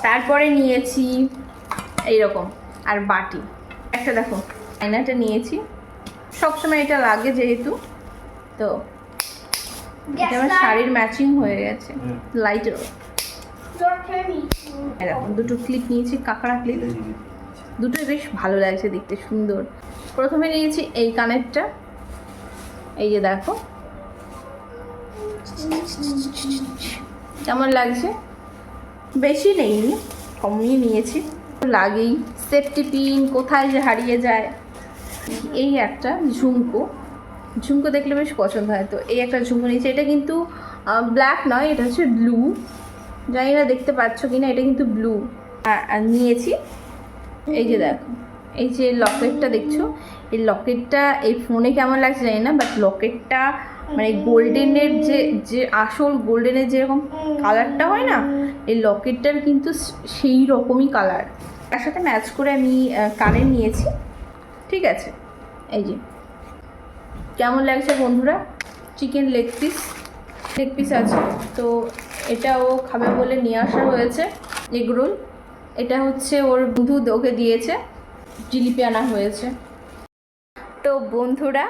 তারপরে নিয়েছি এইরকম আর বাটি একটা, দেখো আয়নাটা নিয়েছি, সবসময় এটা লাগে যেহেতু, তো এটা আমার শাড়ির ম্যাচিং হয়ে গেছে লাইটের। এরকম দুটো ক্লিপ নিয়েছি, কাঁকড়া ক্লিপ, দুটোই বেশ ভালো লাগছে দেখতে, সুন্দর। প্রথমে নিয়েছি এই কানেরটা, এই যে দেখো কেমন লাগছে, বেশি নেইনি, কমই নিয়েছি, লাগেই, সেফটি পিন কোথায় যে হারিয়ে যায়। এই একটা ঝুমকো, ঝুমকো দেখলে বেশ পছন্দ হয়, তো এই একটা ঝুমকো নিয়েছি। এটা কিন্তু ব্ল্যাক নয়, এটা হচ্ছে ব্লু, জানি না দেখতে পাচ্ছ কি না, এটা কিন্তু ব্লু। আর নিয়েছি এই যে দেখো, এই যে লকেটটা দেখছো, এই লকেটটা এই ফোনে কেমন লাগছে জানি না, বাট লকেটটা মানে গোল্ডেনের যে যে আসল গোল্ডেনের যেরকম কালারটা হয় না, এই লকেটটার কিন্তু সেই রকমই কালার। তার সাথে ম্যাচ করে আমি কানের নিয়েছি, ঠিক আছে। এই যে কেমন লাগছে বন্ধুরা, চিকেন লেগ পিস আছে, তো এটাও খাবে বলে নিয়ে আসা হয়েছে। এগ রোল, এটা হচ্ছে ওর বন্ধু ওকে দিয়েছে, জিলিপি আনা হয়েছে। তো বন্ধুরা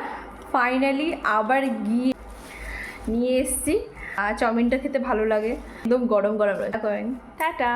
ফাইনালি আবার গিয়ে নিয়ে এসেছি, চাউমিনটা খেতে ভালো লাগে, একদম গরম গরম রয়েছে। টাটা।